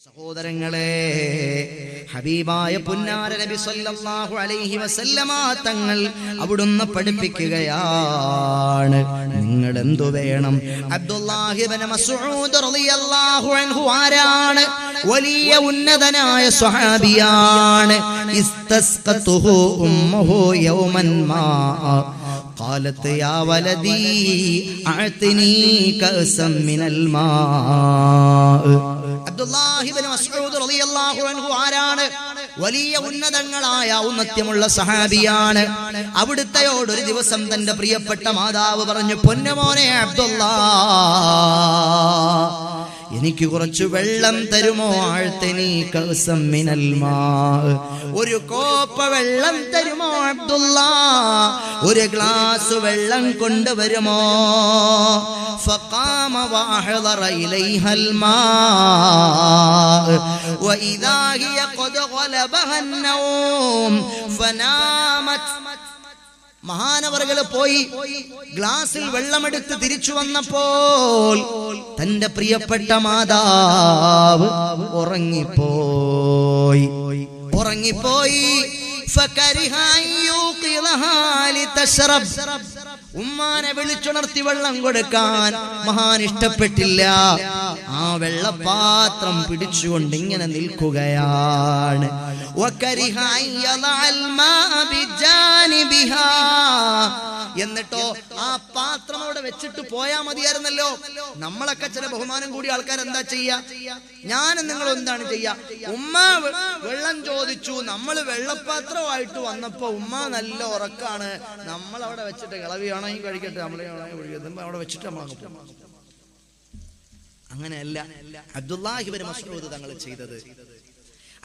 സഹോദരങ്ങളെ, ഹബീബായ പുന്നാര നബി സല്ലല്ലാഹു അലൈഹി വസല്ലമ തങ്ങൾ അവിടുന്ന് പഠിപ്പിക്കുകയാണ്, നിങ്ങൾ എന്തു വേണം? അബ്ദുല്ലാഹി ഇബ്നു മസ്ഊദ് റളിയല്ലാഹു അൻഹു ആരാണ്? വലിയ ഉന്നതനായ സ്വഹാബിയാണ്. ഇസ്തസ്ഖതുഹു ഉമ്മുഹു യൗമൻ മാ قالت يا ولدي أعطني كأسا من الماء. അബ്ദുല്ലാഹി ഇബ്നു മസ്ഊദ് റളിയല്ലാഹു അൻഹു ആരാണ്? വലിയ ഉന്നതങ്ങളായ ഔന്നത്യമുള്ള സഹാബിയാണ്. അവിടുത്തെയോട് ഒരു ദിവസം തന്റെ പ്രിയപ്പെട്ട മാതാവ് പറഞ്ഞു, പൊന്നുമോനെ അബ്ദുല്ലാ, എനിക്ക് കുറച്ച് വെള്ളം തരുമോ? ആഴ്ത്തനി കഅസം മിനൽ മാ, ഒരു കോപ്പ വെള്ളം തരുമോ അബ്ദുല്ലാ? ഒരു ഗ്ലാസ് വെള്ളം കൊണ്ടുവരുമോ? ഫഖാമ വഅഹ്ദറ ഇലൈഹൽ മാ വഇദാ ഹിയ ഖദ് ഗലബഹ അന്നൗം ഫനാമത്. മഹാനവറുകൾ പോയി ഗ്ലാസിൽ വെള്ളമെടുത്ത് തിരിച്ചു വന്നപ്പോൾ തന്റെ പ്രിയപ്പെട്ട മാതാവ് ഉറങ്ങിപ്പോയി. ഉമ്മാനെ വിളിച്ചുണർത്തി വെള്ളം കൊടുക്കാൻ മഹാൻ ഇഷ്ടപ്പെട്ടില്ല. ആ വെള്ളപാത്രം പിടിച്ചുകൊണ്ട് ഇങ്ങനെ നിൽക്കുകയാണ്. എന്നിട്ടോ ആ പാത്രം അവിടെ വെച്ചിട്ട് പോയാ മതിയായിരുന്നല്ലോ. നമ്മളൊക്കെ ചില ബഹുമാനം കൂടി ആൾക്കാർ എന്താ ചെയ്യാ? ഞാനും നിങ്ങളും എന്താണ് ചെയ്യാ? ഉമ്മ വെള്ളം ചോദിച്ചു, നമ്മൾ വെള്ളപ്പാത്രമായിട്ട് വന്നപ്പോ ഉമ്മ നല്ല ഉറക്കാണ്, നമ്മൾ അവിടെ വെച്ചിട്ട് കിളവിയാണെങ്കിൽ കഴിക്കട്ടെ, നമ്മളെ അവിടെ വെച്ചിട്ട് നമ്മൾ അങ്ങനെയല്ല അബ്ദുല്ലാഹി ഇബ്നു മസ്ഊദ് തങ്ങൾ ചെയ്തത്.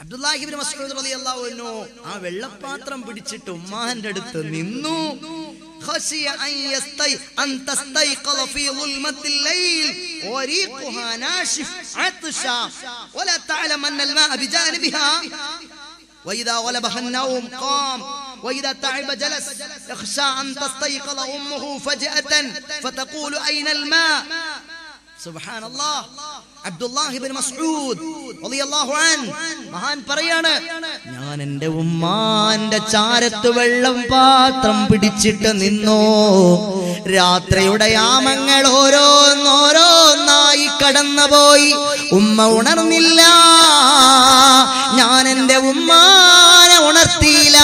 അബ്ദുല്ലാഹി ഇബ്നു മസ്ഊദ് റളിയല്ലാഹു അൻഹു ആ വെള്ളപ്പാത്രം പിടിച്ചിട്ട് ഉമ്മാന്റെ അടുത്ത് നിന്നു. خشي أن تستيقظ في ظلمة الليل وريقها ناشف عطشا ولا تعلم أن الماء بجانبها وإذا غلبها النوم قام وإذا تعب جلس يخشى أن تستيقظ أمه فجأة فتقول أين الماء. سبحان الله. അബ്ദുല്ലാഹി ഇബ്നു മസ്ഊദ് റളിയല്ലാഹു അൻഹു മഹാൻ പറയാണ്, ഞാൻ എൻ്റെ ഉമ്മാന്റെ ചാരത്ത് വെള്ളം പാത്രം പിടിച്ചിട്ട് നിന്നു. രാത്രിയുടെ യാമങ്ങൾ ഓരോന്നോരോന്നായി കടന്നുപോയി. ഉമ്മ ഉണർന്നില്ല. ഞാൻ എൻ്റെ ഉമ്മാനെ ഉണർത്തിയില്ല.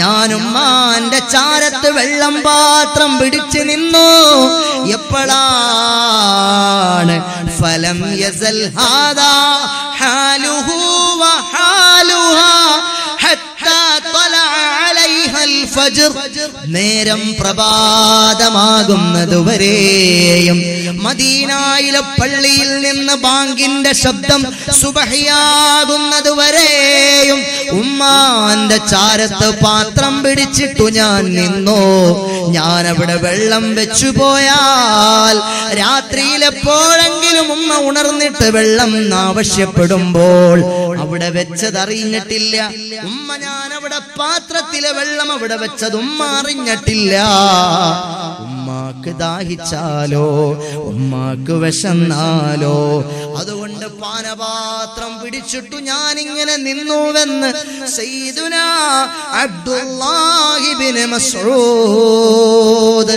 ഞാൻ ഉമ്മാന്റെ ചാരത്ത് വെള്ളം പാത്രം പിടിച്ചു നിന്നു. എപ്പോഴാണ് ഫലം യസൽ ഹാദാ ഹാലുഹു വഹാലുഹാ ഹത്താ തലഅ അലൈഹൽ ഫജ്ർ, നേരം പ്രഭാതമാകുന്നതുവരെയും മദീനയിലെ പള്ളിയിൽ നിന്ന് ബാങ്കിന്റെ ശബ്ദം സുബഹിയാകുന്നതുവരെയും ഉമ്മാന്റെ ചാരത്ത് പാത്രം പിടിച്ചിട്ടു ഞാൻ നിന്നു. ഞാൻ അവിടെ വെള്ളം വെച്ചു പോയാൽ രാത്രിയിൽ എപ്പോഴെങ്കിലും ഉമ്മ ഉണർന്നിട്ട് വെള്ളം ആവശ്യപ്പെടുമ്പോൾ അവിടെ വെച്ചതറിഞ്ഞിട്ടില്ല. ഉമ്മ ഞാൻ അവിടെ പാത്രത്തിലെ വെള്ളം അവിടെ വെച്ചത് ഉമ്മ അറിഞ്ഞിട്ടില്ല. ഉമ്മാക്ക് ദാഹിച്ചാലോ ഉമ്മാക്ക് വിശന്നാലോ അതുകൊണ്ട് പാനപാത്രം പിടിച്ചിട്ടു ഞാനിങ്ങനെ നിന്നുവെന്ന് സയ്യിദുനാ അബ്ദുല്ലാഹി ഇബ്നു മസ്ഊദ്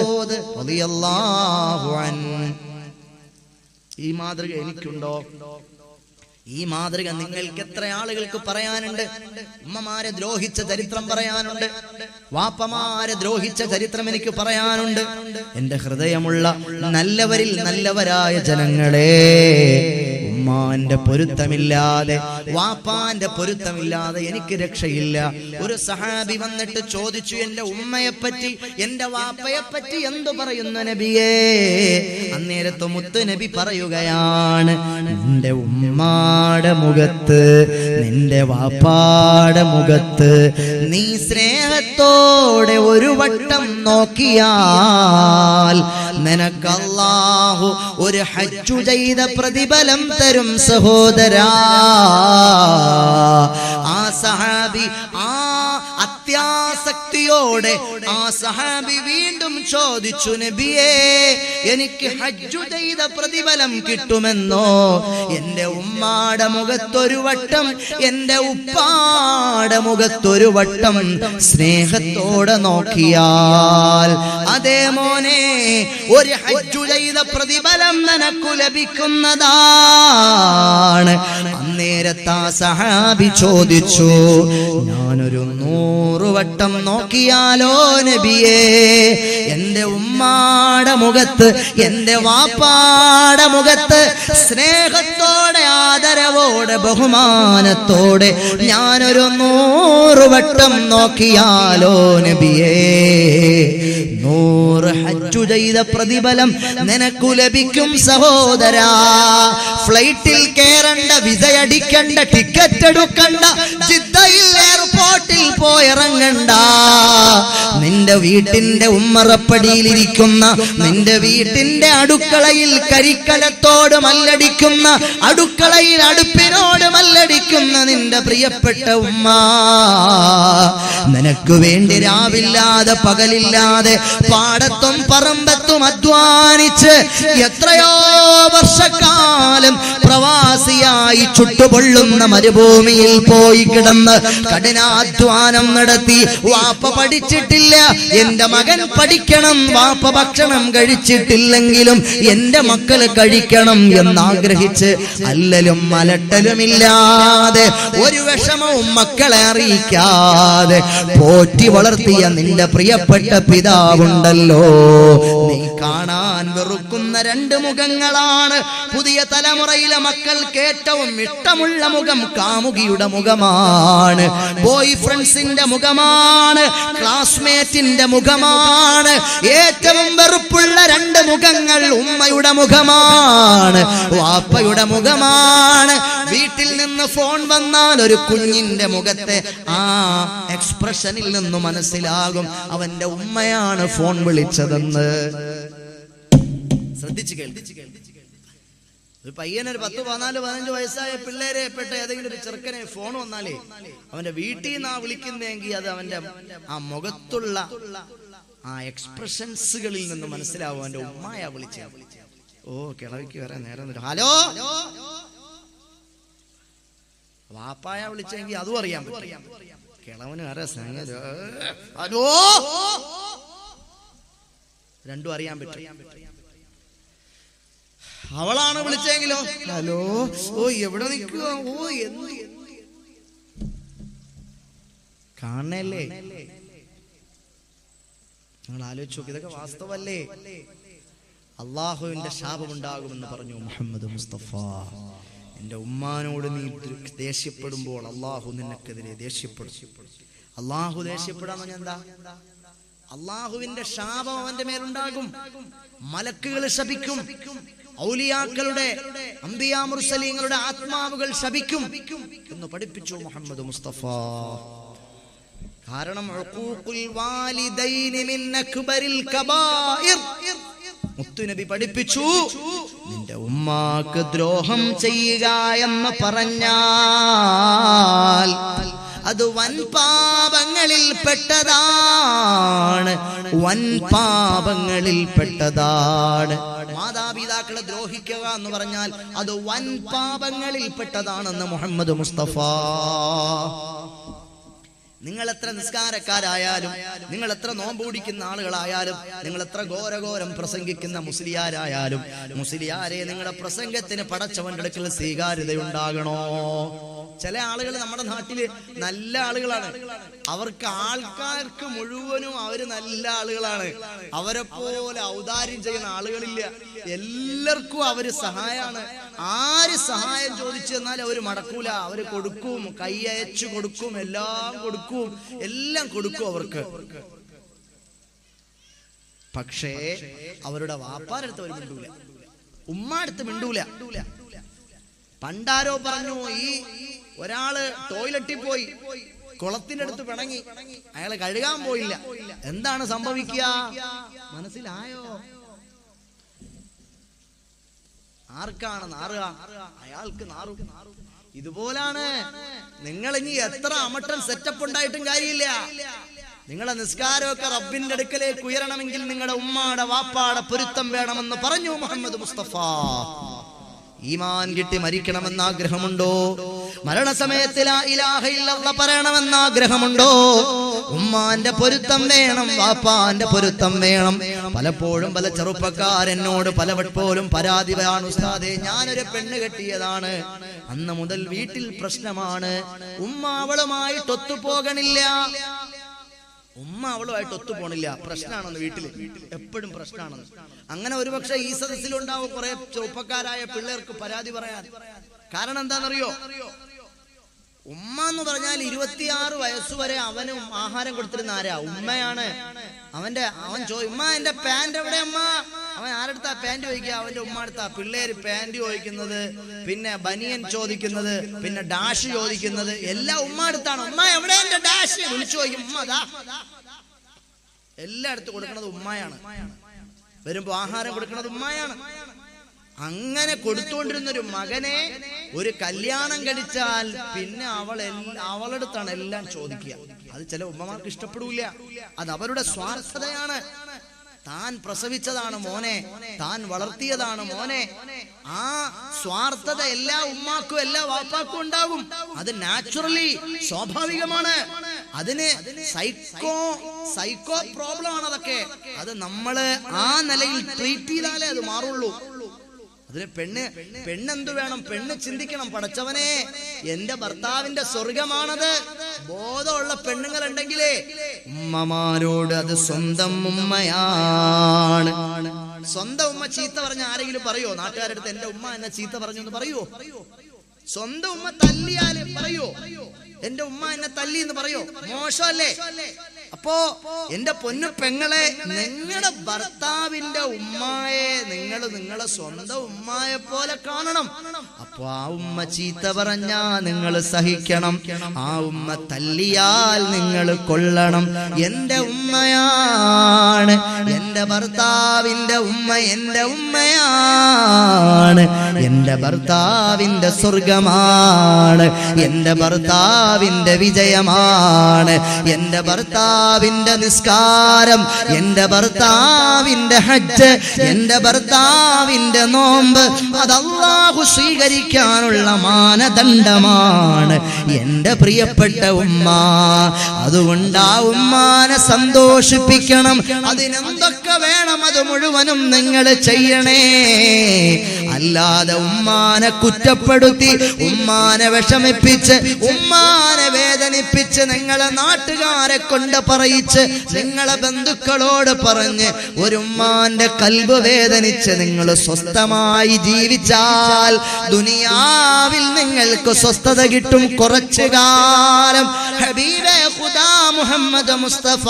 റളിയല്ലാഹു അൻഹു. ഈ മാതൃക എനിക്കുണ്ടോ? ഈ മാതൃക നിങ്ങൾക്ക് എത്ര ആളുകൾക്ക് പറയാനുണ്ട്? ഉമ്മമാരെ ദ്രോഹിച്ച ചരിത്രം പറയാനുണ്ട്, വാപ്പമാരെ ദ്രോഹിച്ച ചരിത്രം എനിക്ക് പറയാനുണ്ട്. എന്റെ ഹൃദയമുള്ള നല്ലവരിൽ നല്ലവരായ ജനങ്ങളെ, ഉമ്മാന്റെ പൊരുത്തമില്ലാതെ വാപ്പാന്റെ പൊരുത്തമില്ലാതെ എനിക്ക് രക്ഷയില്ല. ഒരു സഹാബി വന്നിട്ട് ചോദിച്ചു, എന്റെ ഉമ്മയെപ്പറ്റി എന്റെ വാപ്പയെപ്പറ്റി എന്തു പറയുന്നു നബിയേ? അന്നേരത്ത് മുത്ത് നബി പറയുകയാണ്, നിന്റെ ഉമ്മാടെ മുഖത്ത് നിന്റെ വാപ്പാടെ മുഖത്ത് നീ സ്നേഹത്തോടെ ഒരു വട്ടം നോക്കിയാൽ നിനക്ക് അല്ലാഹു ഒരു ഹജ്ജ് ചെയ്ത പ്രതിഫലം തരും സഹോദരാ. ആ സഹാബി ആ അത്യാസക്തിയോടെ ചിരിയോടെ ആ സഹാബി വീണ്ടും ചോദിച്ചു, നബിയേ, എനിക്ക് ഹജ്ജ് ചെയ്ത പ്രതിഫലം കിട്ടുമെന്നോ? എന്റെ ഉമ്മാടെ മുഖത്തൊരു വട്ടം, എന്റെ ഉപ്പാടെ മുഖത്തൊരു വട്ടം സ്നേഹത്തോടെ നോക്കിയാൽ അതേ മോനെ, ഒരു ഹജ്ജ് ചെയ്ത പ്രതിഫലം നിനക്കു ലഭിക്കുന്നതാണ്. അന്നേരത്താ സഹാബി ചോദിച്ചു, ഞാനൊരു 100 വട്ടം നോക്കിയാലോ നബിയേ? എന്റെ ഉമ്മാടെ മുഖത്ത്, എന്റെ വാപ്പാടെ മുഖത്ത് സ്നേഹത്തോടെ, ആദരവോടെ, ബഹുമാനത്തോടെ ഞാനൊരു 100 വട്ടം നോക്കിയാലോ നബിയേ? 100 ഹജ്ജ് ചെയ്ത പ്രതിഫലം നിനക്കു ലഭിക്കും സഹോദരാ. ഫ്ലൈറ്റിൽ കേറണ്ട, വിസ അടിക്കണ്ട, ടിക്കറ്റ് എടുക്കണ്ട, ജിദ്ദയിൽ എയർപോർട്ടിൽ പോയിറങ്ങണ്ട. നിന്റെ വീട്ടിന്റെ ഉമ്മറപ്പടിയിലിരിക്കുന്ന, നിന്റെ വീട്ടിന്റെ അടുക്കളയിൽ കരിക്കലത്തോട് മല്ലടിക്കുന്ന, അടുക്കളയിൽ അടുപ്പിനോട് മല്ലടിക്കുന്ന നിന്റെ പ്രിയപ്പെട്ട ഉമ്മ നിനക്ക് വേണ്ടി രാവില്ലാതെ പകലില്ലാതെ പാടത്തും പറമ്പത്തും അധ്വാനിച്ച് എത്രയോ വർഷക്കാലം പ്രവാസിയായി ചുട്ടുപൊള്ളുന്ന മരുഭൂമിയിൽ പോയി കിടന്ന് കഠിനാധ്വാനം നടത്തി. വാപ്പ പഠിച്ചിട്ടില്ല, എന്റെ മകൻ പഠിക്കണം, വാപ്പ ഭക്ഷണം കഴിച്ചിട്ടില്ലെങ്കിലും എന്റെ മക്കള് കഴിക്കണം എന്നാഗ്രഹിച്ച് അല്ലലും മലട്ടലുമില്ലാതെ, ഒരു വിഷമവും മക്കളെ അറിയിക്കാതെ പോറ്റി വളർത്തിയ നിന്റെ പ്രിയപ്പെട്ട പിതാവുണ്ടല്ലോ, നീ കാണാൻ വെറുക്കുന്ന 2 മുഖങ്ങളാണ്. പുതിയ തലമുറയിലെ മക്കൾക്ക് ഏറ്റവും ഇഷ്ടമുള്ള മുഖം കാമുകിയുടെ മുഖമാണ്, ബോയ് ഫ്രണ്ട്സിന്റെ മുഖമാണ്, ക്ലാസ്മേറ്റിന്റെ മുഖമാണ്. ഏറ്റവും വെറുപ്പുള്ള 2 മുഖങ്ങൾ ഉമ്മയുടെ മുഖമാണ്, വാപ്പയുടെ മുഖമാണ്. വീട്ടിൽ നിന്ന് ഫോൺ വന്നാൽ ഒരു കുഞ്ഞിന്റെ മുഖത്തെ ആ എക്സ്പ്രഷനിൽ നിന്ന് മനസ്സിലാകും അവന്റെ ഉമ്മയാണ് ഫോൺ വിളിച്ചതെന്ന്. ശ്രദ്ധിച്ചു കേൾക്കും. ഒരു പയ്യനൊരു 10, 14, 15 വയസ്സായ പിള്ളേരെ പെട്ട ഏതെങ്കിലും ഒരു ചെറുക്കനെ ഫോൺ വന്നാലേ അവന്റെ വീട്ടിൽ നിന്നാ വിളിക്കുന്നതെങ്കിൽ അത് അവന്റെ ആ മുഖത്തുള്ള ആ എക്സ്പ്രഷൻസുകളിൽ നിന്ന് മനസ്സിലാവും അവന്റെ ഉമ്മയാ വിളിച്ച. ഓ, കിളവിക്ക് വരാൻ നേരം. ഹലോ, വാപ്പായ വിളിച്ചെങ്കിൽ അതും അറിയാൻ പറ്റും. കിളവന് വരെ ഹലോ, രണ്ടും അറിയാൻ പറ്റും. അവളാണ് വിളിച്ചെങ്കിലോ, ഹലോ, ഓ എവിടെ നിൽക്കുക, ഓ എന്ത് കാണണല്ലേ? നിങ്ങൾ ആലോചിച്ചു നോക്കി, ഇതൊക്കെ വാസ്തവല്ലേ? അള്ളാഹുവിന്റെ ശാപമുണ്ടാകുമെന്ന് പറഞ്ഞു മുഹമ്മദ് മുസ്തഫ. എന്റെ ഉമ്മാനോട് നീ ദേഷ്യപ്പെടുമ്പോൾ അള്ളാഹു നിനക്കെതിരെ ദേഷ്യപ്പെടും. അള്ളാഹു ദേഷ്യപ്പെടാന്ന് പറഞ്ഞാൽ എന്താ? അള്ളാഹുവിന്റെ ശാപം അവന്റെ മേലുണ്ടാകും. മലക്കുകൾ ശപിക്കും, ഔലിയാക്കളുടെ, അംബിയാ മുർസലീങ്ങളുടെ ആത്മാവുകൾ ശപിക്കും എന്ന് പഠിപ്പിച്ചു മുഹമ്മദ് മുസ്തഫ. കാരണം ഉഖൂഖുൽ വാലിദൈനി മിൻ അക്ബറിൽ കബായിർ. മുത്തുനബി പഠിപ്പിച്ചു, നിന്റെ ഉമ്മാക്ക് ദ്രോഹം ചെയ്യുക എന്ന് പറഞ്ഞാൽ അത് വൻപാപങ്ങളിൽ പെട്ടതാണ്, വൻപാപങ്ങളിൽ പെട്ടതാണ്. മാതാപിതാക്കളെ ദ്രോഹിക്കുക എന്ന് പറഞ്ഞാൽ അത് വൻപാപങ്ങളിൽ പെട്ടതാണെന്ന് മുഹമ്മദ് മുസ്തഫ. നിങ്ങൾ എത്ര നിസ്കാരക്കാരായാലും, നിങ്ങൾ എത്ര നോമ്പ് പിടിക്കുന്ന ആളുകളായാലും, നിങ്ങൾ എത്ര ഘോരഘോരം പ്രസംഗിക്കുന്ന മുസ്ലിയാരായാലും, മുസ്ലിയാരെ നിങ്ങളുടെ പ്രസംഗത്തിന് പടച്ചവന്റെ അടുക്കൽ സ്വീകാര്യതയുണ്ടാകണോ? ചില ആളുകൾ നമ്മുടെ നാട്ടില് നല്ല ആളുകളാണ്, അവർക്ക് ആൾക്കാർക്ക് മുഴുവനും അവര് നല്ല ആളുകളാണ്, അവരെ പോലെ ഔദാര്യം ചെയ്യുന്ന ആളുകളില്ല. എല്ലാവർക്കും അവര് സഹായമാണ്. ആര് സഹായം ചോദിച്ചു എന്നാൽ അവര് മടക്കൂല, അവര് കൊടുക്കും, കൈ അയച്ചു കൊടുക്കും, എല്ലാം കൊടുക്കും, എല്ലാം കൊടുക്കും അവർക്ക്. പക്ഷേ അവരുടെ വാപ്പാരടുത്ത് അവർ മിണ്ടൂല, ഉമ്മാടുത്ത് മിണ്ടൂല. പണ്ടാരോ പറഞ്ഞു, ഈ ഒരാള് ടോയ്ലറ്റിൽ പോയി കുളത്തിന്റെ അടുത്ത് പിണങ്ങി, അയാള് കഴുകാൻ പോയില്ല. എന്താണ് സംഭവിക്കുക? മനസ്സിലായോ? ആർക്കാണ് നാറുക? അയാൾക്ക് നാറും. ഇതുപോലാണ് നിങ്ങൾ ഇനി എത്ര അമട്ടൻ സെറ്റപ്പ് ഉണ്ടായിട്ടും കാര്യമില്ല. നിങ്ങളുടെ നിസ്കാരമൊക്കെ റബ്ബിന്റെ അടുക്കലേക്ക് ഉയരണമെങ്കിൽ നിങ്ങളുടെ ഉമ്മാടെ വാപ്പാടെ പൊരുത്തം വേണമെന്ന് പറഞ്ഞു മുഹമ്മദ് മുസ്തഫ. ഈമാൻ കിട്ടി മരിക്കണമെന്ന് ആഗ്രഹമുണ്ടോ? മരണസമയത്ത് ലാ ഇലാഹ ഇല്ലല്ലാഹ് പറയണമെന്ന് ആഗ്രഹമുണ്ടോ? ഉമ്മാന്റെ പൊരുത്തം വേണം, വാപ്പാന്റെ പൊരുത്തം വേണം. പലപ്പോഴും പല ചെറുപ്പക്കാരെന്നോട് പലവട്ടോലും പരാതി പറയാണ്, ഉസ്താദേ ഞാനൊരു പെണ്ണ് കെട്ടിയതാണ്, അന്ന് മുതൽ വീട്ടിൽ പ്രശ്നമാണ്, ഉമ്മ അവളുമായിട്ട് ഒത്തുപോകണില്ല, ഉമ്മ അവളുമായിട്ട് ഒത്തുപോണില്ല, പ്രശ്നമാണെന്ന്, വീട്ടില് എപ്പോഴും പ്രശ്നമാണെന്ന്. അങ്ങനെ ഒരുപക്ഷെ ഈ സദസ്സിലുണ്ടാവും കുറെ ചെറുപ്പക്കാരായ പിള്ളേർക്ക് പരാതി പറയാൻ. കാരണം എന്താണെന്നറിയോ? ഉമ്മ എന്ന് പറഞ്ഞാൽ 26 വയസ്സുവരെ അവന് ആഹാരം കൊടുത്തിരുന്ന ആരാ? ഉമ്മയാണ്. അവൻ ഉമ്മ എന്റെ പാന്റ് എവിടെ അമ്മ? അവൻ ആരെടുത്താ പാന്റ് ചോദിക്കുക? അവന്റെ ഉമ്മ അടുത്താ. പിള്ളേര് പാന്റ് ചോദിക്കുന്നത്, പിന്നെ ബനിയൻ ചോദിക്കുന്നത്, പിന്നെ ഡാഷ് ചോദിക്കുന്നത് എല്ലാം ഉമ്മ അടുത്താണ്. ഉമ്മ എവിടെ എന്റെ ഡാഷ് വിളിച്ചു ചോദിക്കും. ഉമ്മ അതാ എല്ലായിടത്തും കൊടുക്കുന്നത് ഉമ്മയാണ്. വരുമ്പോ ആഹാരം കൊടുക്കുന്നത് ഉമ്മയാണ്. അങ്ങനെ കൊടുത്തുകൊണ്ടിരുന്നൊരു മകനെ ഒരു കല്യാണം കഴിച്ചാൽ പിന്നെ അവളടുത്താണ് എല്ലാം ചോദിക്കുക. അത് ചില ഉമ്മമാർക്ക് ഇഷ്ടപ്പെടൂല. അത് അവരുടെ സ്വാർത്ഥതയാണ്. താൻ പ്രസവിച്ചതാണ് മോനെ, താൻ വളർത്തിയതാണ് മോനെ. ആ സ്വാർത്ഥത എല്ലാ ഉമ്മാക്കും എല്ലാ വാപ്പാക്കും ഉണ്ടാകും. അത് നാച്ചുറലി സ്വാഭാവികമാണ്. അതിന് സൈക്കോ പ്രോബ്ലം ആണ് അതൊക്കെ. അത് നമ്മള് ആ നിലയിൽ ട്രീറ്റ് ചെയ്താലേ അത് മാറുള്ളൂ. അതിന് പെണ്ണെന്തു വേണം? പെണ്ണ് ചിന്തിക്കണം, പടച്ചവനെ എന്റെ ഭർത്താവിന്റെ സ്വർഗമാണത്. ബോധമുള്ള പെണ്ണുങ്ങൾ ഉണ്ടെങ്കിലേ ഉമ്മമാരോട് അത് സ്വന്തം ഉമ്മയാണ്. സ്വന്തം ഉമ്മ ചീത്ത പറഞ്ഞ ആരെങ്കിലും പറയോ? നാട്ടുകാരടുത്ത് എന്റെ ഉമ്മ എന്നെ ചീത്ത പറഞ്ഞു എന്ന് പറയോ? സ്വന്തം ഉമ്മ തല്ലിയാല് പറയോ? എന്റെ ഉമ്മ എന്നെ തല്ലി എന്ന് പറയോ? മോശമല്ലേ? അപ്പോ എന്റെ പൊന്നു പെങ്ങളെ, നിങ്ങളുടെ ഭർത്താവിന്റെ ഉമ്മയെ നിങ്ങളെ സ്വന്തം ഉമ്മയെ പോലെ കാണണം. അപ്പൊ ആ ഉമ്മ ചീത്ത പറഞ്ഞാ നിങ്ങൾ സഹിക്കണം, ആ ഉമ്മ തല്ലിയാൽ നിങ്ങൾ കൊള്ളണം. എന്റെ ഉമ്മയാണ്, എന്റെ ഭർത്താവിന്റെ ഉമ്മ എന്റെ ഉമ്മയാണ്, എന്റെ ഭർത്താവിന്റെ സ്വർഗമാണ്, എന്റെ ഭർത്താവിന്റെ വിജയമാണ്, എന്റെ ഭർത്താവിന്റെ നിസ്കാരം, എന്റെ ഭർത്താവിന്റെ ഹജ്ജ്, എന്റെ ഭർത്താവിന്റെ നോമ്പ്, അത് അല്ലാഹു സ്വീകരിക്കാനുള്ള മാനദണ്ഡമാണ് എന്റെ പ്രിയപ്പെട്ട ഉമ്മ. അതുകൊണ്ട് ആ ഉമ്മാനെ സന്തോഷിപ്പിക്കണം. അതിനെന്തൊക്കെ വേണം അത് മുഴുവനും നിങ്ങൾ ചെയ്യണേ. അല്ലാതെ ഉമ്മാനെ കുറ്റപ്പെടുത്തി, ഉമ്മാനെ വിഷമിപ്പിച്ച്, ഉമ്മാനെ വേദനിപ്പിച്ച്, നിങ്ങളെ നാട്ടുകാരെ കൊണ്ട് പറയിച്ച്, നിങ്ങളെ ബന്ധുക്കളോട് പറഞ്ഞ് ഒരു ഉമ്മാന്റെ കൽബ് വേദനിച്ച് നിങ്ങൾ സ്വസ്ഥമായി ജീവിച്ചാൽ ദുനിയാവിൽ നിങ്ങൾക്ക് സ്വസ്ഥത കിട്ടും കുറച്ചു കാലം. ഹബീബേ ഖുദാ മുഹമ്മദ് മുസ്തഫ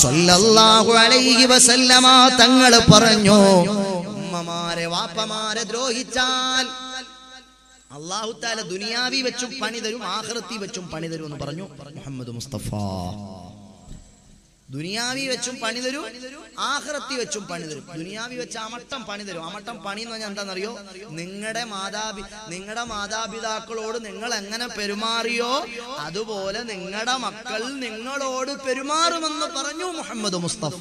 സല്ലല്ലാഹു അലൈഹി വസല്ലമ തങ്ങൾ പറഞ്ഞു, ഉമ്മമാരെ വാപ്പമാരെ ദ്രോഹിച്ചാൽ അല്ലാഹു തആല ദുനിയാവി വെച്ചും പണി തരും, ആഖിറത്തി വെച്ചും പണി തരും എന്ന് പറഞ്ഞു മുഹമ്മദ് മുസ്തഫ. ദുനിയാവി വെച്ചും പണി തരും, ആഖിറത്തി വെച്ചും പണി തരും. ദുനിയാവി വെച്ച് അമട്ടം പണി തരും. അമട്ടം പണി എന്ന് പറഞ്ഞാൽ എന്താണെന്നറിയോ? നിങ്ങളുടെ മാതാപിതാക്കളോട് നിങ്ങൾ എങ്ങനെ പെരുമാറിയോ അതുപോലെ നിങ്ങളുടെ മക്കൾ നിങ്ങളോട് പെരുമാറുമെന്ന് പറഞ്ഞു മുഹമ്മദ് മുസ്തഫ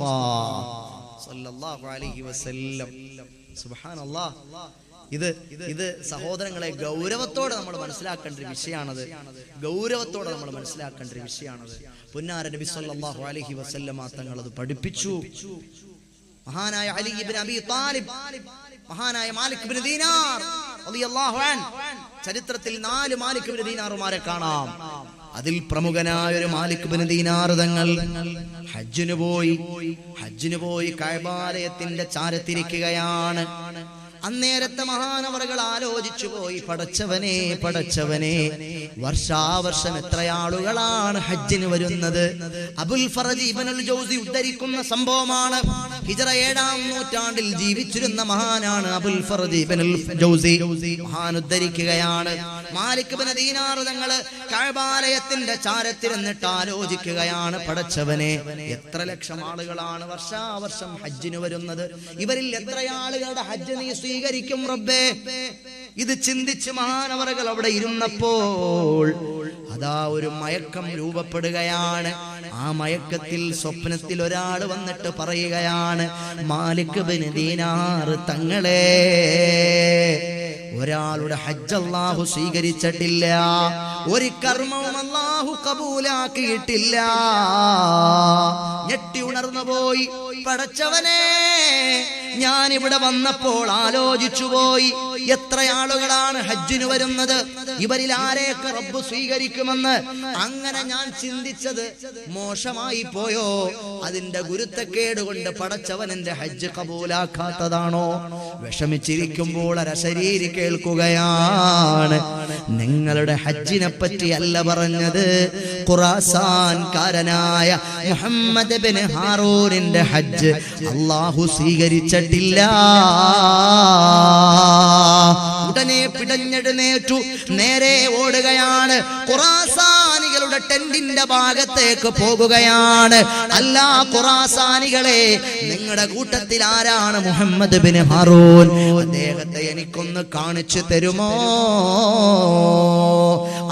സല്ലല്ലാഹു അലൈഹി വസല്ലം. സുബ്ഹാനല്ലാഹ്. ഇത് സഹോദരങ്ങളെ ഗൗരവത്തോടെ നമ്മൾ മനസ്സിലാക്കേണ്ട ഒരു വിഷയമാണത്. ഗൗരവത്തോടെ നമ്മൾ മനസ്സിലാക്കേണ്ട ഒരു വിഷയമാണത്. പുന്നാര നബി സല്ലല്ലാഹു അലൈഹി വസല്ലമ തങ്ങൾ അത് പഠിപ്പിച്ചു. മഹാനായ അലി ഇബ്നു അബി താലിബ്, മഹാനായ മാലിക് ഇബ്നു ദീനാർ റളിയല്ലാഹു അൻഹു, ചരിത്രത്തിൽ 4 മാലിക് ഇബ്നു ദീനാറുമാരെ കാണാം. അതിൽ പ്രമുഖനായ ഒരു മാലിക് ഇബ്നു ദീനാർ തങ്ങൾ ഹജ്ജിന് പോയി കഅബാലയത്തിന്റെ ചാരത്തിരിക്കുകയാണ്. അന്നേരത്തെ മഹാനവറുകൾ ആലോചിച്ചു പോയി, പടച്ചവനെ വർഷാവർഷം എത്ര ആളുകളാണ് ഹജ്ജിന് വരുന്നത്? അബുൽ ഫറജ് ഇബ്നുൽ ജൗസി ഉദ്ധരിക്കുന്ന സംഭവമാണ്. ഹിജ്റ 7-ാം നൂറ്റാണ്ടിൽ ജീവിച്ചിരുന്ന മഹാനാണ് അബുൽ ഫറജ് ഇബ്നുൽ ജൗസി. മഹാൻ ഉദ്ധരിക്കുകയാണ്, മാലിക് ഇബ്നു ദീനാർ തങ്ങൾ കഅബാലയത്തിന്റെ ചാരത്തിരുന്നിട്ട് ആലോചിക്കുകയാണ്, പടച്ചവനെ എത്ര ലക്ഷം ആളുകളാണ് വർഷാവർഷം ഹജ്ജിന് വരുന്നത്? ഇവരിൽ എത്ര ആളുകളുടെ ഹജ്ജ് നീ സ്വീകരിക്കും റബ്ബേ? ഇത് ചിന്തിച്ച് മഹാനവറുകൾ അവിടെ ഇരുന്നപ്പോൾ അതാ ഒരു മയക്കം രൂപപ്പെടുകയാണ്. ആ മയക്കത്തിൽ സ്വപ്നത്തിൽ ഒരാൾ വന്നിട്ട് പറയുകയാണ്, മാലിക് ഇബ്നു ദീനാർ തങ്ങളെ, ഒരാളുടെ ഹജ്ജ് അല്ലാഹു സ്വീകരിച്ചിട്ടില്ല, ഒരു കർമ്മവും അല്ലാഹു കബൂലാക്കിയിട്ടില്ല. ഞെട്ടി ഉണർന്നു പോയി. പടച്ചവനെ, ഞാൻ ഇവിടെ വന്നപ്പോൾ ആലോചിച്ചു പോയി, എത്ര ആളുകളാണ് ഹജ്ജിന് വരുന്നത്, ഇവരിൽ ആരെയൊക്കെ റബ്ബ് സ്വീകരിക്കുമെന്ന്. അങ്ങനെ ഞാൻ ചിന്തിച്ചത് മോശമായി പോയോ? അതിന്റെ ഗുരുത്തക്കേട് കൊണ്ട് പടച്ചവൻ എന്റെ ഹജ്ജ് കബൂലാക്കാത്തതാണോ? വിഷമിച്ചിരിക്കുമ്പോൾ അരശരീരി കേൾക്കുകയാണ്, നിങ്ങളുടെ ഹജ്ജിനെ പറ്റിയല്ല പറഞ്ഞത്, ഖുറാസാൻകാരനായ മുഹമ്മദ് ഇബ്നു ഹാറൂനിന്റെ ഹജ്ജ് അല്ലാഹു സ്വീകരിച്ചിട്ടില്ല. ഉടനെ പിടഞ്ഞെഴുന്നേറ്റു നേരെ ഓടുകയാണ്. ഖുറാസാനികളുടെ ടെന്റിന്റെ ഭാഗത്തേക്ക് പോകുകയാണ്. അല്ല ഖുറാസാനികളെ, നിങ്ങളുടെ കൂട്ടത്തിൽ ആരാണ് മുഹമ്മദ് ഇബ്നു ഹാറൂൻ? അദ്ദേഹത്തെ എനിക്കൊന്ന് കാണിച്ചു തരുമോ?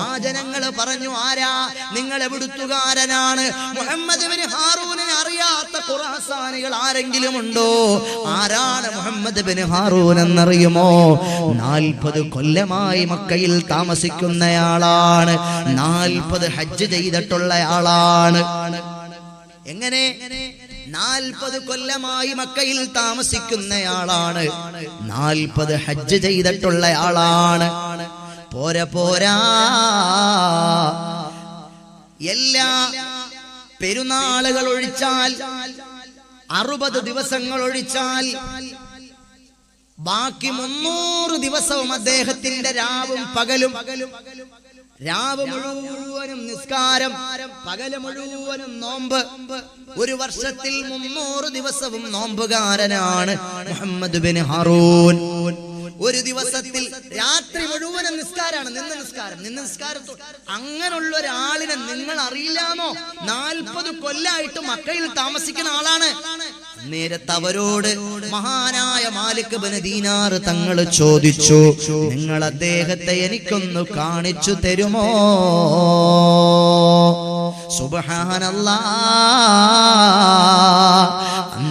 ആ ജനങ്ങൾ പറഞ്ഞു, ആരാ? നിങ്ങൾ എവിടുത്തുകാരനാണ്? മുഹമ്മദ് ഇബ്നു ഹാറൂനെ അറിയാത്ത ഖുറാസാനികൾ ആരെങ്കിലും ഉണ്ടോ? ആരാണ് മുഹമ്മദ് ഇബ്നു ഹാറൂൻ എന്നറിയുമോ? 40 കൊല്ലമായി മക്കയിൽ താമസിക്കുന്നയാളാണ്, 40 ഹജ്ജ് ചെയ്തിട്ടുള്ളയാളാണ്. എങ്ങനെ? 40 കൊല്ലമായി മക്കയിൽ താമസിക്കുന്നയാളാണ്, 40 ഹജ്ജ് ചെയ്തിട്ടുള്ളയാളാണ്. പോരാ, എല്ലാ പെരുന്നാളുകൾ ഒഴിച്ചാൽ, 60 ദിവസങ്ങൾ ഒഴിച്ചാൽ ബാക്കി 300 ദിവസവും അദ്ദേഹത്തിന്റെ രാവും പകലും, രാവ് മുഴുവനും നിസ്കാരം, പകല് മുഴുവനും നോമ്പ്. ഒരു വർഷത്തിൽ 300 ദിവസവും നോമ്പുകാരനാണ് മുഹമ്മദ് ഇബ്നു ഹാറൂൻ. ഒരു ദിവസത്തിൽ രാത്രി മുഴുവനും നിസ്കാരാണ്, നിന്ന് നിസ്കാരത്തോ. അങ്ങനെയുള്ള ഒരാളിനെ നിങ്ങൾ അറിയില്ലാന്നോ? 40 കൊല്ലായിട്ട് മക്കയിൽ താമസിക്കുന്ന ആളാണ്. നേരത്തെ അവരോട് മഹാനായ മാലിക് ഇബ്നു ദീനാർ തങ്ങൾ ചോദിച്ചു, നിങ്ങൾ അദ്ദേഹത്തെ എനിക്കൊന്ന് കാണിച്ചു തരുമോ? സുബ്ഹാനല്ലാഹ്.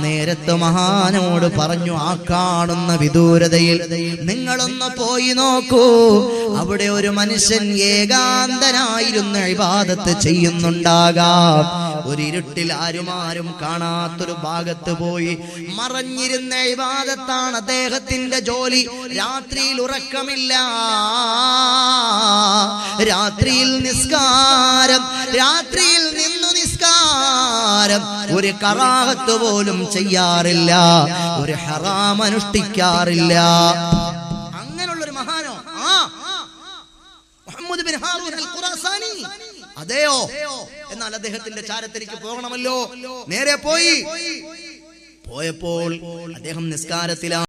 നേരത്തെ മഹാനോട് പറഞ്ഞു, ആ കാണുന്ന വിദൂരതയിൽ നിങ്ങളൊന്ന് പോയി നോക്കൂ, അവിടെ ഒരു മനുഷ്യൻ ഏകാന്തനായിരുന്ന ഇബാദത്ത് ചെയ്യുന്നുണ്ടാകാം. ഒരു ഇരുട്ടിൽ ആരും കാണാത്തൊരു ഭാഗത്ത് പോയി മറഞ്ഞിരുന്ന ഇബാദത്താണ് അദ്ദേഹത്തിന്റെ ജോലി. രാത്രിയിൽ ഉറക്കമില്ല, രാത്രിയിൽ നിസ്കാരം, രാത്രിയിൽ നിന്നു നിസ്കാരം, ഒരു കറാഹത്ത് പോലും ചെയ്യാറില്ല, ഒരു ഹറാം അനുഷ്ഠിക്കാറില്ല. അങ്ങനെയുള്ളൊരു മഹാനോ മുഹമ്മദ് ഇബ്നു ഹാറൂൻ അൽ ഖുറാസാനി. അതെയോ? എന്നാൽ അദ്ദേഹത്തിന്റെ ചാരത്തിലേക്ക് പോകണമല്ലോ. നേരെ പോയപ്പോൾ അദ്ദേഹം നിസ്കാരത്തിലാണ്.